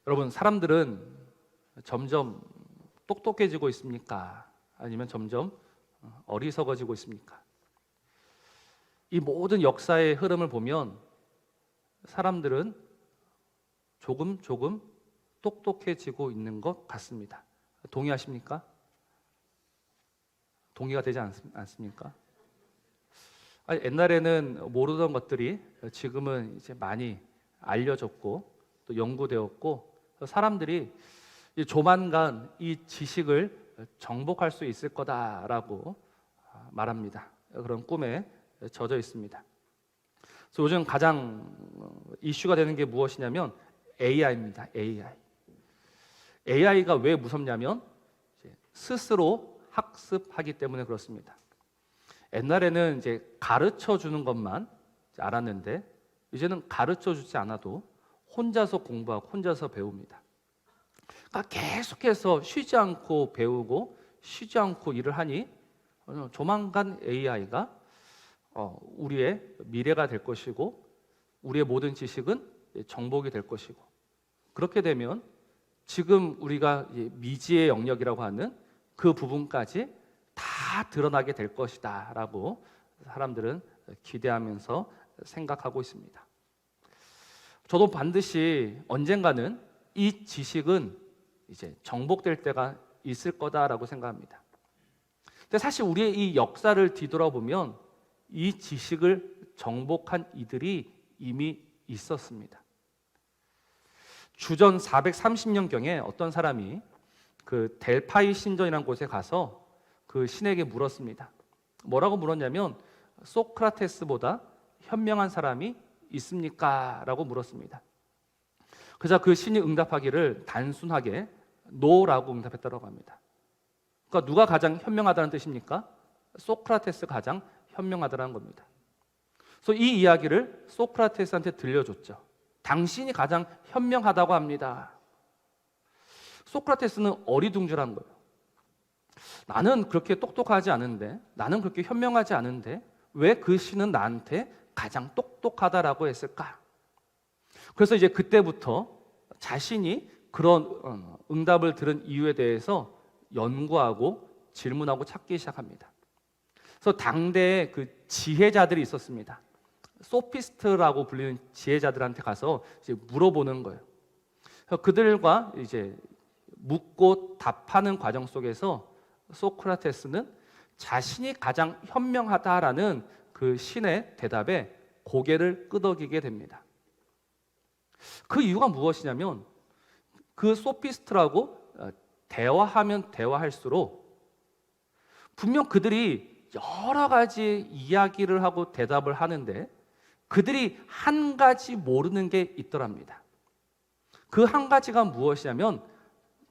여러분, 사람들은 점점 똑똑해지고 있습니까? 아니면 점점 어리석어지고 있습니까? 이 모든 역사의 흐름을 보면 사람들은 조금 똑똑해지고 있는 것 같습니다. 동의하십니까? 동의가 되지 않습니까? 아니, 옛날에는 모르던 것들이 지금은 이제 많이 알려졌고 또 연구되었고, 사람들이 조만간 이 지식을 정복할 수 있을 거다라고 말합니다. 그런 꿈에 젖어 있습니다. 그래서 요즘 가장 이슈가 되는 게 무엇이냐면 AI입니다. AI가 왜 무섭냐면 스스로 학습하기 때문에 그렇습니다. 옛날에는 이제 가르쳐 주는 것만 알았는데 이제는 가르쳐 주지 않아도 혼자서 공부하고 혼자서 배웁니다. 그러니까 계속해서 쉬지 않고 배우고 쉬지 않고 일을 하니 조만간 AI가 우리의 미래가 될 것이고 우리의 모든 지식은 정복이 될 것이고, 그렇게 되면 지금 우리가 미지의 영역이라고 하는 그 부분까지 다 드러나게 될 것이다 라고 사람들은 기대하면서 생각하고 있습니다. 저도 반드시 언젠가는 이 지식은 이제 정복될 때가 있을 거다라고 생각합니다. 근데 사실 우리의 이 역사를 뒤돌아보면 이 지식을 정복한 이들이 이미 있었습니다. 주전 430년경에 어떤 사람이 그 델파이 신전이라는 곳에 가서 그 신에게 물었습니다. 뭐라고 물었냐면 소크라테스보다 현명한 사람이 있습니까? 라고 물었습니다. 그래서 그 신이 응답하기를 단순하게 노라고 응답했다고 합니다. 그러니까 누가 가장 현명하다는 뜻입니까? 소크라테스 가장 현명하다는 겁니다. 그래서 이 이야기를 소크라테스한테 들려줬죠. 당신이 가장 현명하다고 합니다. 소크라테스는 어리둥절한 거예요. 나는 그렇게 똑똑하지 않은데, 나는 그렇게 현명하지 않은데 왜 그 신은 나한테 가장 똑똑하다라고 했을까? 그래서 이제 그때부터 자신이 그런 응답을 들은 이유에 대해서 연구하고 질문하고 찾기 시작합니다. 그래서 당대에 그 지혜자들이 있었습니다. 소피스트라고 불리는 지혜자들한테 가서 이제 물어보는 거예요. 그래서 그들과 이제 묻고 답하는 과정 속에서 소크라테스는 자신이 가장 현명하다라는 그 신의 대답에 고개를 끄덕이게 됩니다. 그 이유가 무엇이냐면 그 소피스트라고 대화하면 대화할수록 분명 그들이 여러 가지 이야기를 하고 대답을 하는데 그들이 한 가지 모르는 게 있더랍니다. 그 한 가지가 무엇이냐면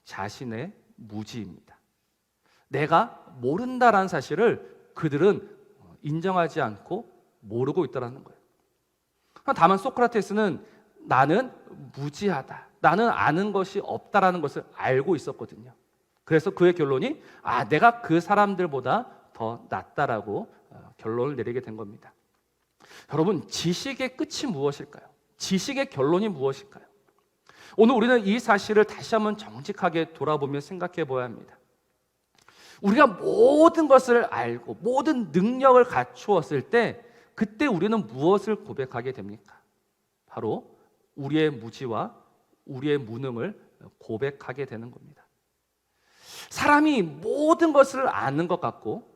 자신의 무지입니다. 내가 모른다라는 사실을 그들은 인정하지 않고 모르고 있다는 거예요. 다만 소크라테스는 나는 무지하다, 나는 아는 것이 없다라는 것을 알고 있었거든요. 그래서 그의 결론이 내가 그 사람들보다 더 낫다라고 결론을 내리게 된 겁니다. 여러분, 지식의 끝이 무엇일까요? 지식의 결론이 무엇일까요? 오늘 우리는 이 사실을 다시 한번 정직하게 돌아보며 생각해 보아야 합니다. 우리가 모든 것을 알고 모든 능력을 갖추었을 때 그때 우리는 무엇을 고백하게 됩니까? 바로 우리의 무지와 우리의 무능을 고백하게 되는 겁니다. 사람이 모든 것을 아는 것 같고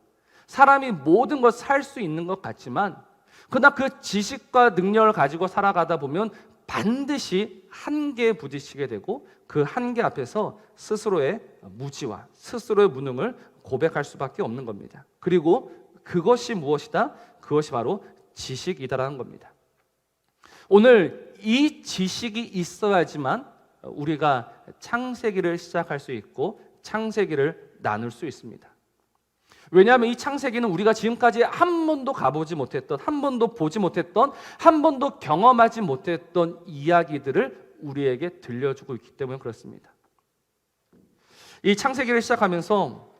사람이 모든 것을 할 수 있는 것 같지만 그러나 그 지식과 능력을 가지고 살아가다 보면 반드시 한계에 부딪히게 되고 그 한계 앞에서 스스로의 무지와 스스로의 무능을 고백할 수밖에 없는 겁니다. 그리고 그것이 무엇이다? 그것이 바로 지식이다라는 겁니다. 오늘 이 지식이 있어야지만 우리가 창세기를 시작할 수 있고 창세기를 나눌 수 있습니다. 왜냐하면 이 창세기는 우리가 지금까지 한 번도 가보지 못했던, 한 번도 보지 못했던, 한 번도 경험하지 못했던 이야기들을 우리에게 들려주고 있기 때문에 그렇습니다. 이 창세기를 시작하면서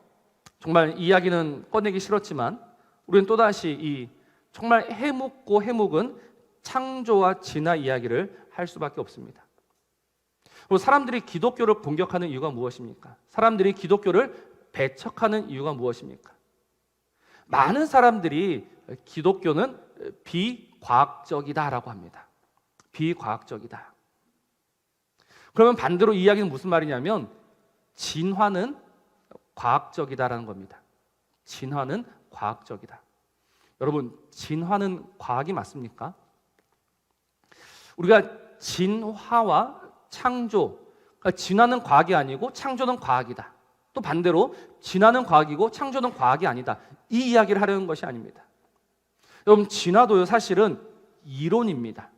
정말 이야기는 꺼내기 싫었지만 우리는 또다시 이 정말 해묵고 해묵은 창조와 진화 이야기를 할 수밖에 없습니다. 그리고 사람들이 기독교를 공격하는 이유가 무엇입니까? 사람들이 기독교를 배척하는 이유가 무엇입니까? 많은 사람들이 기독교는 비과학적이다라고 합니다. 비과학적이다. 그러면 반대로 이 이야기는 무슨 말이냐면 진화는 과학적이다라는 겁니다. 진화는 과학적이다. 여러분, 진화는 과학이 맞습니까? 우리가 진화와 창조, 그러니까 진화는 과학이 아니고 창조는 과학이다. 또 반대로 진화는 과학이고 창조는 과학이 아니다. 이 이야기를 하려는 것이 아닙니다. 여러분, 진화도요 사실은 이론입니다.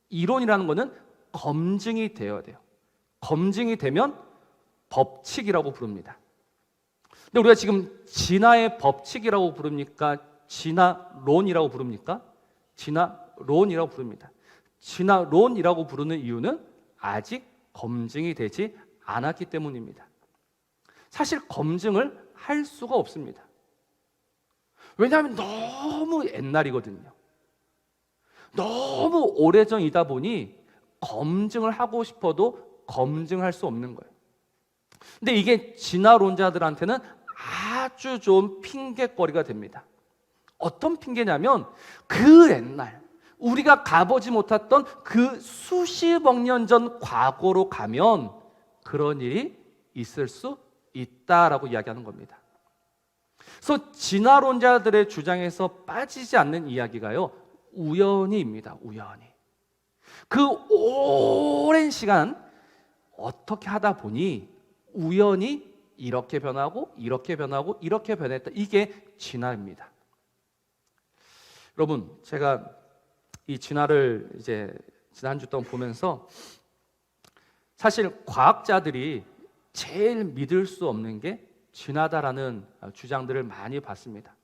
이론이라는 것은 검증이 되어야 돼요. 검증이 되면 법칙이라고 부릅니다. 근데 우리가 지금 진화의 법칙이라고 부릅니까? 진화론이라고 부릅니까? 진화론이라고 부릅니다. 진화론이라고 부르는 이유는 아직 검증이 되지 않았기 때문입니다. 사실 검증을 할 수가 없습니다. 왜냐하면 너무 옛날이거든요. 너무 오래전이다 보니 검증을 하고 싶어도 검증할 수 없는 거예요. 근데 이게 진화론자들한테는 아주 좋은 핑계거리가 됩니다. 어떤 핑계냐면 그 옛날 우리가 가보지 못했던 그 수십억 년 전 과거로 가면 그런 일이 있을 수 있다라고 이야기하는 겁니다. 그래서 진화론자들의 주장에서 빠지지 않는 이야기가요, 우연히입니다. 우연히. 그 오랜 시간 어떻게 하다 보니 우연히 이렇게 변하고 이렇게 변하고 이렇게 변했다. 이게 진화입니다. 여러분, 제가 이 진화를 이제 지난주 동안 보면서 사실 과학자들이 제일 믿을 수 없는 게 진화다라는 주장들을 많이 봤습니다.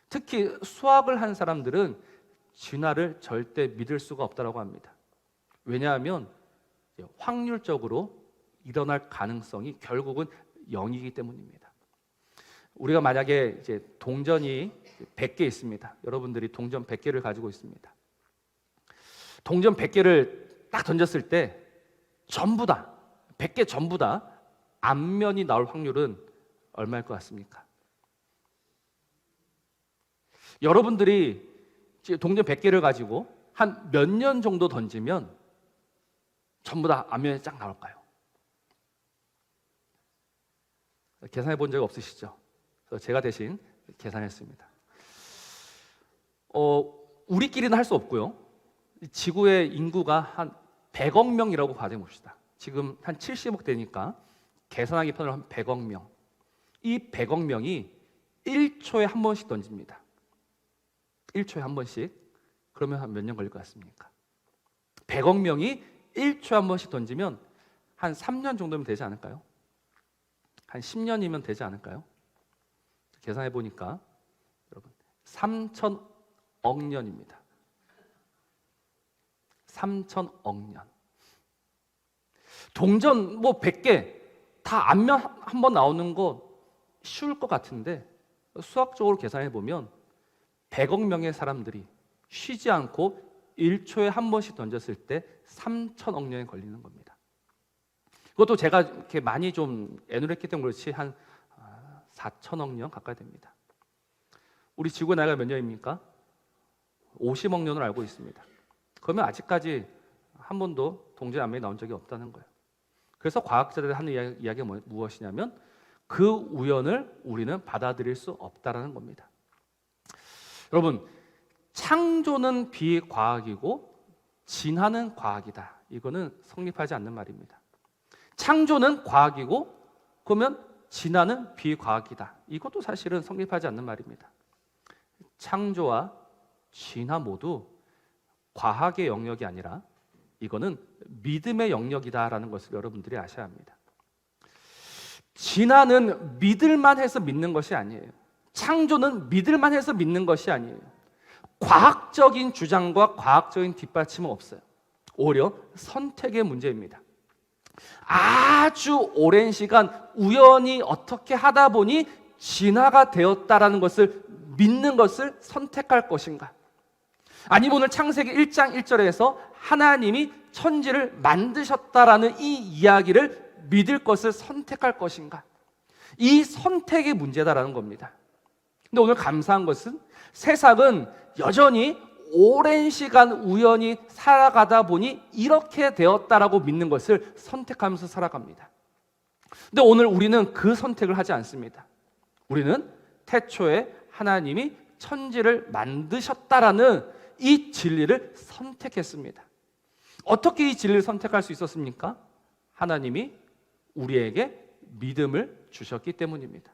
특히 수학을 한 사람들은 진화를 절대 믿을 수가 없다고 합니다. 왜냐하면 확률적으로 일어날 가능성이 결국은 0이기 때문입니다. 우리가 만약에 이제 동전이 100개 있습니다. 여러분들이 동전 100개를 가지고 있습니다. 동전 100개를 딱 던졌을 때 전부 다 100개 전부 다 앞면이 나올 확률은 얼마일 것 같습니까? 여러분들이 동전 100개를 가지고 한 몇 년 정도 던지면 전부 다 앞면이 쫙 나올까요? 계산해 본 적 없으시죠? 그래서 제가 대신 계산했습니다. 우리끼리는 할 수 없고요. 지구의 인구가 한 100억 명이라고 가정해 봅시다. 지금 한 70억 되니까 계산하기 편으로 한 100억 명. 이 100억 명이 1초에 한 번씩 던집니다. 1초에 한 번씩. 그러면 한 몇 년 걸릴 것 같습니까? 100억 명이 1초에 한 번씩 던지면 한 3년 정도면 되지 않을까요? 한 10년이면 되지 않을까요? 계산해 보니까 여러분 3천억 년입니다. 3천억 년. 동전 뭐 100개 다 앞면 한 번 나오는 거 쉬울 것 같은데 수학적으로 계산해 보면 100억 명의 사람들이 쉬지 않고 1초에 한 번씩 던졌을 때 3천억 년이 걸리는 겁니다. 그것도 제가 이렇게 많이 좀 애누했기 때문에 그렇지 한 4천억 년 가까이 됩니다. 우리 지구의 나이가 몇 년입니까? 50억 년을 알고 있습니다. 그러면 아직까지 한 번도 동전 앞면이 나온 적이 없다는 거예요. 그래서 과학자들이 하는 이야기가 무엇이냐면 그 우연을 우리는 받아들일 수 없다는 겁니다. 여러분, 창조는 비과학이고 진화는 과학이다. 이거는 성립하지 않는 말입니다. 창조는 과학이고 그러면 진화는 비과학이다. 이것도 사실은 성립하지 않는 말입니다. 창조와 진화 모두 과학의 영역이 아니라 이거는 믿음의 영역이다라는 것을 여러분들이 아셔야 합니다. 진화는 믿을만 해서 믿는 것이 아니에요. 창조는 믿을만 해서 믿는 것이 아니에요. 과학적인 주장과 과학적인 뒷받침은 없어요. 오히려 선택의 문제입니다. 아주 오랜 시간 우연히 어떻게 하다 보니 진화가 되었다라는 것을 믿는 것을 선택할 것인가? 아니면 오늘 창세기 1장 1절에서 하나님이 천지를 만드셨다라는 이 이야기를 믿을 것을 선택할 것인가? 이 선택의 문제다라는 겁니다. 근데 오늘 감사한 것은 세상은 여전히 오랜 시간 우연히 살아가다 보니 이렇게 되었다라고 믿는 것을 선택하면서 살아갑니다. 근데 오늘 우리는 그 선택을 하지 않습니다. 우리는 태초에 하나님이 천지를 만드셨다라는 이 진리를 선택했습니다. 어떻게 이 진리를 선택할 수 있었습니까? 하나님이 우리에게 믿음을 주셨기 때문입니다.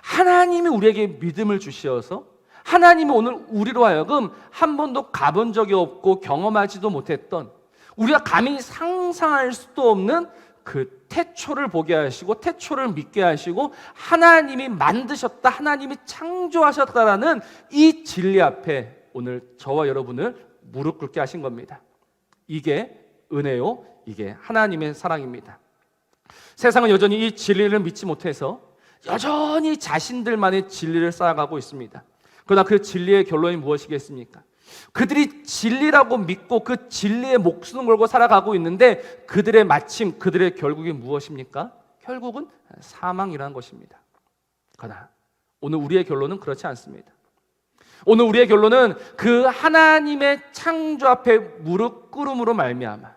하나님이 우리에게 믿음을 주셔서 하나님이 오늘 우리로 하여금 한 번도 가본 적이 없고 경험하지도 못했던, 우리가 감히 상상할 수도 없는 그 태초를 보게 하시고 태초를 믿게 하시고 하나님이 만드셨다, 하나님이 창조하셨다라는 이 진리 앞에 오늘 저와 여러분을 무릎 꿇게 하신 겁니다. 이게 은혜요, 이게 하나님의 사랑입니다. 세상은 여전히 이 진리를 믿지 못해서 여전히 자신들만의 진리를 쌓아가고 있습니다. 그러나 그 진리의 결론이 무엇이겠습니까? 그들이 진리라고 믿고 그 진리에 목숨을 걸고 살아가고 있는데 그들의 마침, 그들의 결국이 무엇입니까? 결국은 사망이라는 것입니다. 그러나 오늘 우리의 결론은 그렇지 않습니다. 오늘 우리의 결론은 그 하나님의 창조 앞에 무릎 꿇음으로 말미암아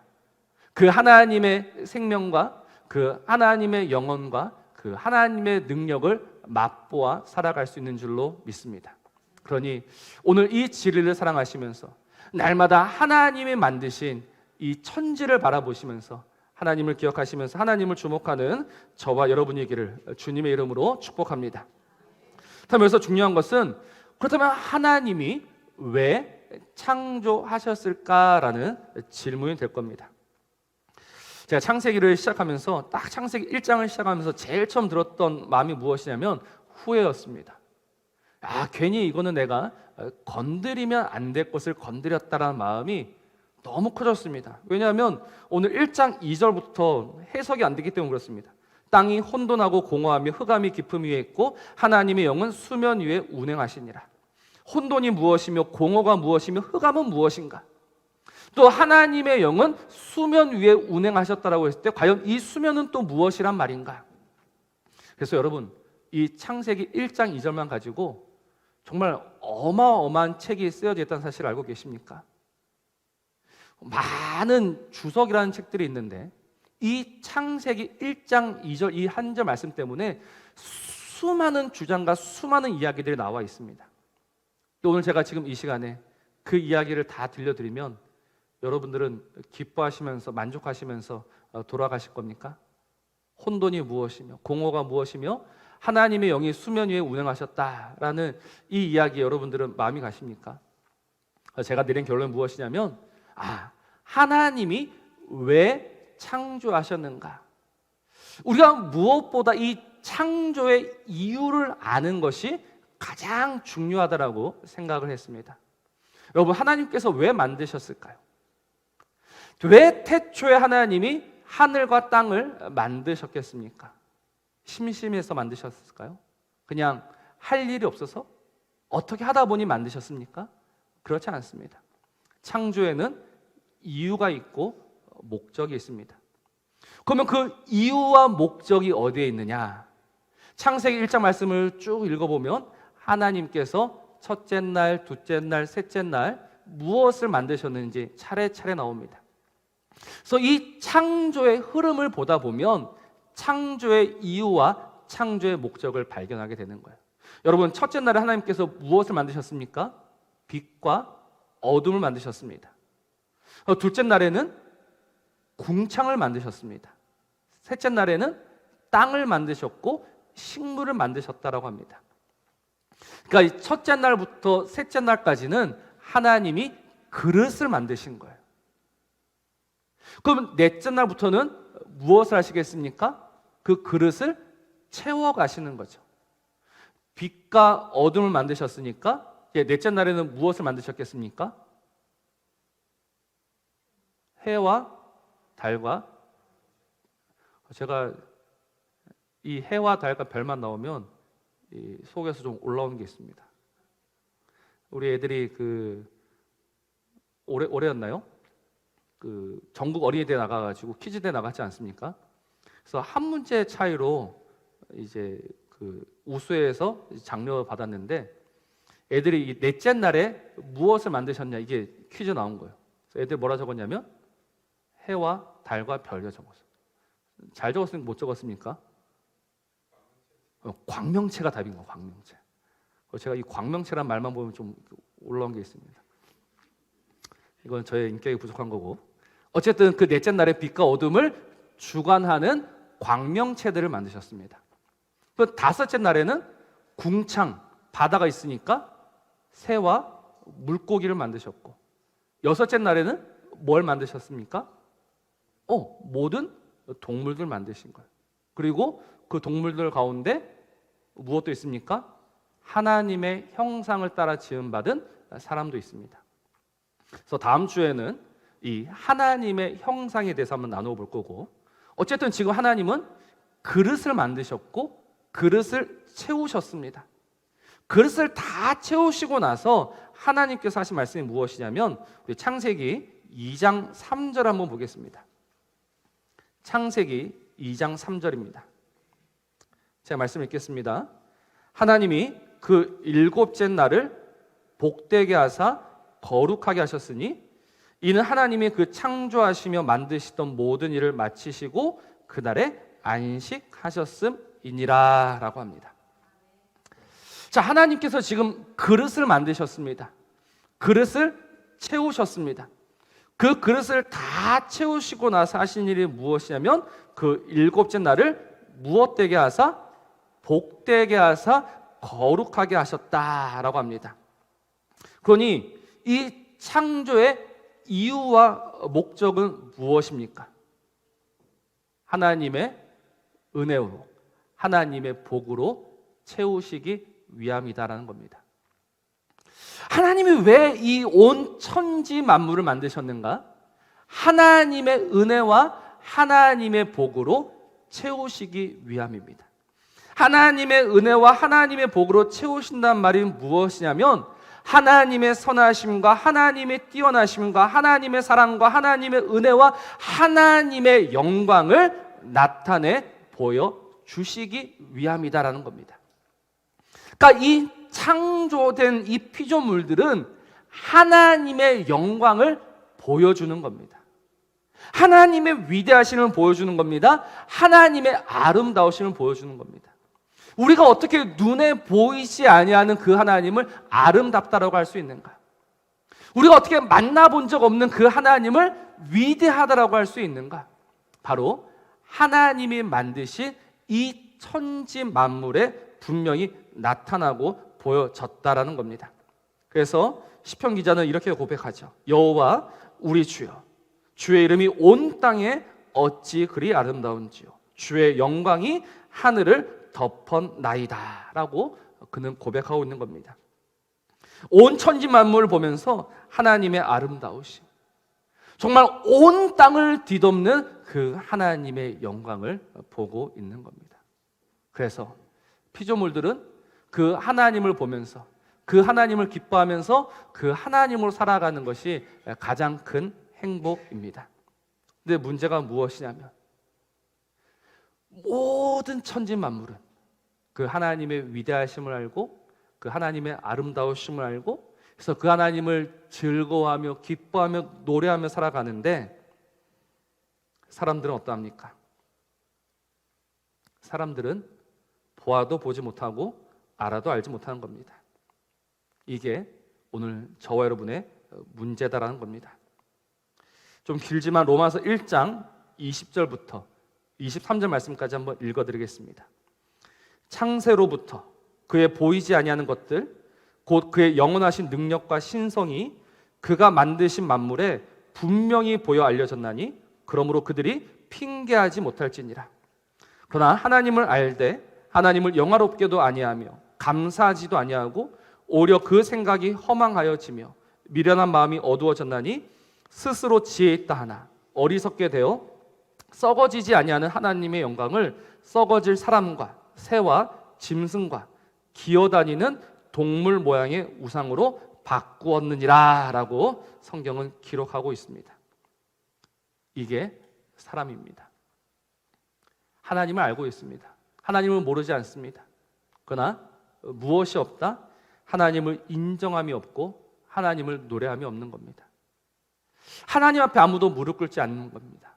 그 하나님의 생명과 그 하나님의 영혼과 그 하나님의 능력을 맛보아 살아갈 수 있는 줄로 믿습니다. 그러니 오늘 이 진리를 사랑하시면서 날마다 하나님이 만드신 이 천지를 바라보시면서 하나님을 기억하시면서 하나님을 주목하는 저와 여러분이기를 주님의 이름으로 축복합니다. 그렇다면 여기서 중요한 것은, 그렇다면 하나님이 왜 창조하셨을까라는 질문이 될 겁니다. 제가 창세기를 시작하면서 딱 창세기 1장을 시작하면서 제일 처음 들었던 마음이 무엇이냐면 후회였습니다. 괜히 이거는 내가 건드리면 안 될 것을 건드렸다라는 마음이 너무 커졌습니다. 왜냐하면 오늘 1장 2절부터 해석이 안 되기 때문에 그렇습니다. 땅이 혼돈하고 공허하며 흑암이 깊음 위에 있고 하나님의 영은 수면 위에 운행하시니라. 혼돈이 무엇이며 공허가 무엇이며 흑암은 무엇인가? 또 하나님의 영은 수면 위에 운행하셨다라고 했을 때 과연 이 수면은 또 무엇이란 말인가? 그래서 여러분, 이 창세기 1장 2절만 가지고 정말 어마어마한 책이 쓰여져 있다는 사실을 알고 계십니까? 많은 주석이라는 책들이 있는데 이 창세기 1장 2절 이 한 절 말씀 때문에 수많은 주장과 수많은 이야기들이 나와 있습니다. 또 오늘 제가 지금 이 시간에 그 이야기를 다 들려드리면 여러분들은 기뻐하시면서 만족하시면서 돌아가실 겁니까? 혼돈이 무엇이며 공허가 무엇이며 하나님의 영이 수면 위에 운행하셨다라는 이 이야기에 여러분들은 마음이 가십니까? 제가 내린 결론은 무엇이냐면 하나님이 왜 창조하셨는가? 우리가 무엇보다 이 창조의 이유를 아는 것이 가장 중요하다라고 생각을 했습니다. 여러분, 하나님께서 왜 만드셨을까요? 왜 태초에 하나님이 하늘과 땅을 만드셨겠습니까? 심심해서 만드셨을까요? 그냥 할 일이 없어서? 어떻게 하다 보니 만드셨습니까? 그렇지 않습니다. 창조에는 이유가 있고 목적이 있습니다. 그러면 그 이유와 목적이 어디에 있느냐? 창세기 1장 말씀을 쭉 읽어보면 하나님께서 첫째 날, 둘째 날, 셋째 날 무엇을 만드셨는지 차례차례 나옵니다. 그래서 이 창조의 흐름을 보다 보면 창조의 이유와 창조의 목적을 발견하게 되는 거예요. 여러분, 첫째 날에 하나님께서 무엇을 만드셨습니까? 빛과 어둠을 만드셨습니다. 둘째 날에는 궁창을 만드셨습니다. 셋째 날에는 땅을 만드셨고 식물을 만드셨다라고 합니다. 그러니까 첫째 날부터 셋째 날까지는 하나님이 그릇을 만드신 거예요. 그럼 넷째 날부터는 무엇을 하시겠습니까? 그 그릇을 채워가시는 거죠. 빛과 어둠을 만드셨으니까 넷째 날에는 무엇을 만드셨겠습니까? 해와 달과, 제가 이 해와 달과 별만 나오면 이 속에서 좀 올라오는 게 있습니다. 우리 애들이 올해였나요? 그 전국 어린이대 나가가지고 퀴즈대 나갔지 않습니까? 그래서 한 문제 차이로 이제 그 우수해서 장려 받았는데 애들이 이 넷째 날에 무엇을 만드셨냐 이게 퀴즈 나온 거예요. 그래서 애들 뭐라 적었냐면 해와 달과 별을 적었어요. 잘 적었으면 못 적었습니까? 광명체가 답인 거예요. 광명체. 제가 이 광명체란 말만 보면 좀 올라온 게 있습니다. 이건 저의 인격이 부족한 거고, 어쨌든 그 넷째 날에 빛과 어둠을 주관하는 광명체들을 만드셨습니다. 그 다섯째 날에는 궁창, 바다가 있으니까 새와 물고기를 만드셨고, 여섯째 날에는 뭘 만드셨습니까? 모든 동물들 만드신 거예요. 그리고 그 동물들 가운데 무엇도 있습니까? 하나님의 형상을 따라 지음받은 사람도 있습니다. 그래서 다음 주에는 이 하나님의 형상에 대해서 한번 나눠볼 거고, 어쨌든 지금 하나님은 그릇을 만드셨고 그릇을 채우셨습니다. 그릇을 다 채우시고 나서 하나님께서 하신 말씀이 무엇이냐면, 우리 창세기 2장 3절 한번 보겠습니다. 창세기 2장 3절입니다. 제가 말씀 읽겠습니다. 하나님이 그 일곱째 날을 복되게 하사 거룩하게 하셨으니 이는 하나님이 그 창조하시며 만드시던 모든 일을 마치시고 그날에 안식하셨음이니라 라고 합니다. 자, 하나님께서 지금 그릇을 만드셨습니다. 그릇을 채우셨습니다. 그 그릇을 다 채우시고 나서 하신 일이 무엇이냐면 그 일곱째 날을 무엇되게 하사? 복되게 하사 거룩하게 하셨다라고 합니다. 그러니 이 창조의 이유와 목적은 무엇입니까? 하나님의 은혜로, 하나님의 복으로 채우시기 위함이다라는 겁니다. 하나님이 왜 이 온 천지 만물을 만드셨는가? 하나님의 은혜와 하나님의 복으로 채우시기 위함입니다. 하나님의 은혜와 하나님의 복으로 채우신다는 말이 무엇이냐면, 하나님의 선하심과 하나님의 뛰어나심과 하나님의 사랑과 하나님의 은혜와 하나님의 영광을 나타내 보여주시기 위함이다라는 겁니다. 그러니까 이 창조된 이 피조물들은 하나님의 영광을 보여주는 겁니다. 하나님의 위대하심을 보여주는 겁니다. 하나님의 아름다우심을 보여주는 겁니다. 우리가 어떻게 눈에 보이지 아니하는 그 하나님을 아름답다라고 할 수 있는가? 우리가 어떻게 만나본 적 없는 그 하나님을 위대하다라고 할 수 있는가? 바로 하나님이 만드신 이 천지 만물에 분명히 나타나고 보여졌다라는 겁니다. 그래서 시편 기자는 이렇게 고백하죠. 여호와 우리 주여, 주의 이름이 온 땅에 어찌 그리 아름다운지요, 주의 영광이 하늘을 덮었나이다 라고 그는 고백하고 있는 겁니다. 온 천지 만물을 보면서 하나님의 아름다우심, 정말 온 땅을 뒤덮는 그 하나님의 영광을 보고 있는 겁니다. 그래서 피조물들은 그 하나님을 보면서, 그 하나님을 기뻐하면서 그 하나님으로 살아가는 것이 가장 큰 행복입니다. 근데 문제가 무엇이냐면, 모든 천지 만물은 그 하나님의 위대하심을 알고 그 하나님의 아름다우심을 알고, 그래서 그 하나님을 즐거워하며 기뻐하며 노래하며 살아가는데, 사람들은 어떠합니까? 사람들은 보아도 보지 못하고 알아도 알지 못하는 겁니다. 이게 오늘 저와 여러분의 문제다라는 겁니다. 좀 길지만 로마서 1장 20절부터 23절 말씀까지 한번 읽어드리겠습니다. 창세로부터 그의 보이지 아니하는 것들, 곧 그의 영원하신 능력과 신성이 그가 만드신 만물에 분명히 보여 알려졌나니 그러므로 그들이 핑계하지 못할지니라. 그러나 하나님을 알되 하나님을 영화롭게도 아니하며 감사하지도 아니하고 오히려 그 생각이 허망하여지며 미련한 마음이 어두워졌나니 스스로 지혜 있다 하나 어리석게 되어 썩어지지 아니하는 하나님의 영광을 썩어질 사람과 새와 짐승과 기어다니는 동물 모양의 우상으로 바꾸었느니라 라고 성경은 기록하고 있습니다. 이게 사람입니다. 하나님을 알고 있습니다. 하나님을 모르지 않습니다. 그러나 무엇이 없다? 하나님을 인정함이 없고 하나님을 노래함이 없는 겁니다. 하나님 앞에 아무도 무릎 꿇지 않는 겁니다.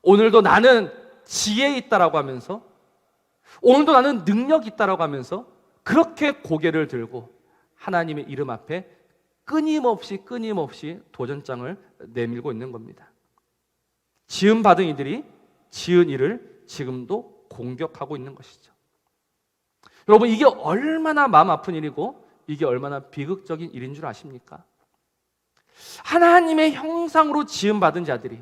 오늘도 나는 지혜 있다라고 하면서, 오늘도 나는 능력 있다라고 하면서 그렇게 고개를 들고 하나님의 이름 앞에 끊임없이 도전장을 내밀고 있는 겁니다. 지음 받은 이들이 지은 일을 지금도 공격하고 있는 것이죠. 여러분, 이게 얼마나 마음 아픈 일이고 이게 얼마나 비극적인 일인 줄 아십니까? 하나님의 형상으로 지음 받은 자들이,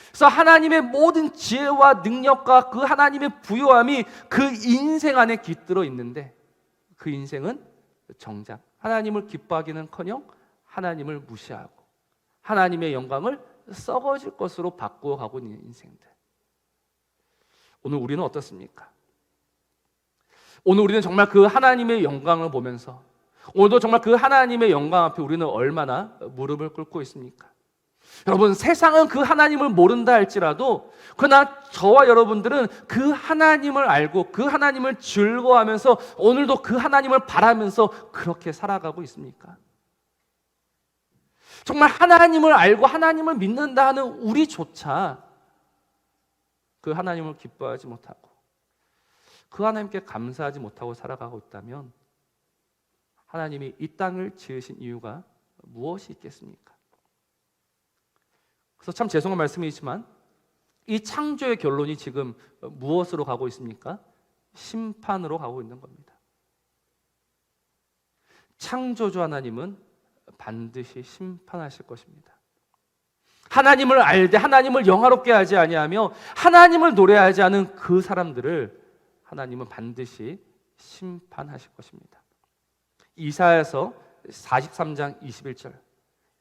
그래서 하나님의 모든 지혜와 능력과 그 하나님의 부요함이 그 인생 안에 깃들어 있는데, 그 인생은 정작 하나님을 기뻐하기는커녕 하나님을 무시하고 하나님의 영광을 썩어질 것으로 바꾸어 가고 있는 인생들. 오늘 우리는 어떻습니까? 오늘 우리는 정말 그 하나님의 영광을 보면서, 오늘도 정말 그 하나님의 영광 앞에 우리는 얼마나 무릎을 꿇고 있습니까? 여러분, 세상은 그 하나님을 모른다 할지라도, 그러나 저와 여러분들은 그 하나님을 알고 그 하나님을 즐거워하면서 오늘도 그 하나님을 바라면서 그렇게 살아가고 있습니까? 정말 하나님을 알고 하나님을 믿는다 하는 우리조차 그 하나님을 기뻐하지 못하고 그 하나님께 감사하지 못하고 살아가고 있다면 하나님이 이 땅을 지으신 이유가 무엇이 있겠습니까? 그래서 참 죄송한 말씀이지만 이 창조의 결론이 지금 무엇으로 가고 있습니까? 심판으로 가고 있는 겁니다. 창조주 하나님은 반드시 심판하실 것입니다. 하나님을 알되 하나님을 영화롭게 하지 아니하며 하나님을 노래하지 않은 그 사람들을 하나님은 반드시 심판하실 것입니다. 이사야서 43장 21절,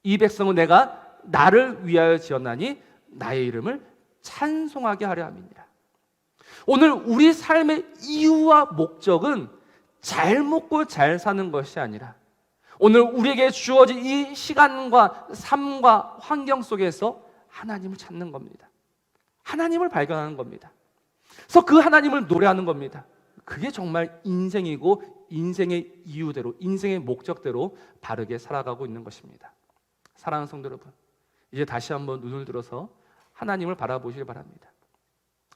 이 백성은 내가 나를 위하여 지었나니 나의 이름을 찬송하게 하려 함이니라. 오늘 우리 삶의 이유와 목적은 잘 먹고 잘 사는 것이 아니라 오늘 우리에게 주어진 이 시간과 삶과 환경 속에서 하나님을 찾는 겁니다. 하나님을 발견하는 겁니다. 그래서 그 하나님을 노래하는 겁니다. 그게 정말 인생이고 인생의 이유대로, 인생의 목적대로 바르게 살아가고 있는 것입니다. 사랑하는 성도 여러분, 이제 다시 한번 눈을 들어서 하나님을 바라보시기 바랍니다.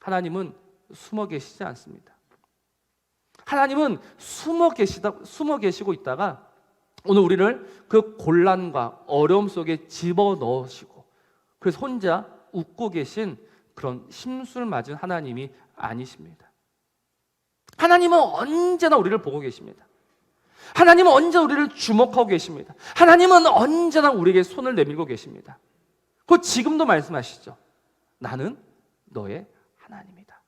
하나님은 숨어 계시지 않습니다. 하나님은 숨어 계시고 있다가 오늘 우리를 그 곤란과 어려움 속에 집어넣으시고 그래서 혼자 웃고 계신 그런 심술 맞은 하나님이 아니십니다. 하나님은 언제나 우리를 보고 계십니다. 하나님은 언제나 우리를 주목하고 계십니다. 하나님은 언제나 우리에게 손을 내밀고 계십니다. 그 지금도 말씀하시죠. 나는 너의 하나님이다.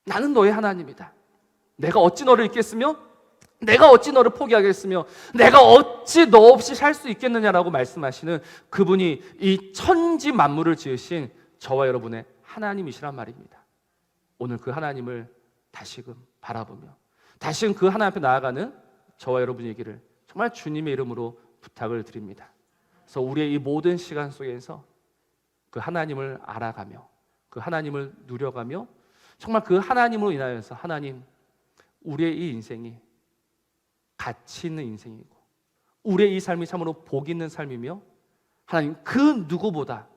나는 너의 하나님이다. 내가 어찌 너를 잊겠으며 내가 어찌 너를 포기하겠으며 내가 어찌 너 없이 살 수 있겠느냐라고 말씀하시는 그분이 이 천지 만물을 지으신 저와 여러분의 하나님이시란 말입니다. 오늘 그 하나님을 다시금 바라보며 다시금 그 하나님 앞에 나아가는 저와 여러분이기를 정말 주님의 이름으로 부탁을 드립니다. 그래서 우리의 이 모든 시간 속에서 그 하나님을 알아가며 그 하나님을 누려가며 정말 그 하나님으로 인하여서 하나님, 우리의 이 인생이 가치 있는 인생이고 우리의 이 삶이 참으로 복 있는 삶이며 하나님 그 누구보다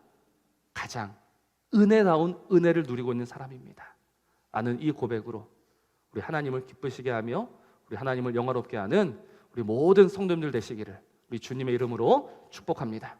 가장 은혜다운 은혜를 누리고 있는 사람입니다 라는 이 고백으로 우리 하나님을 기쁘시게 하며 우리 하나님을 영화롭게 하는 우리 모든 성도님들 되시기를 우리 주님의 이름으로 축복합니다.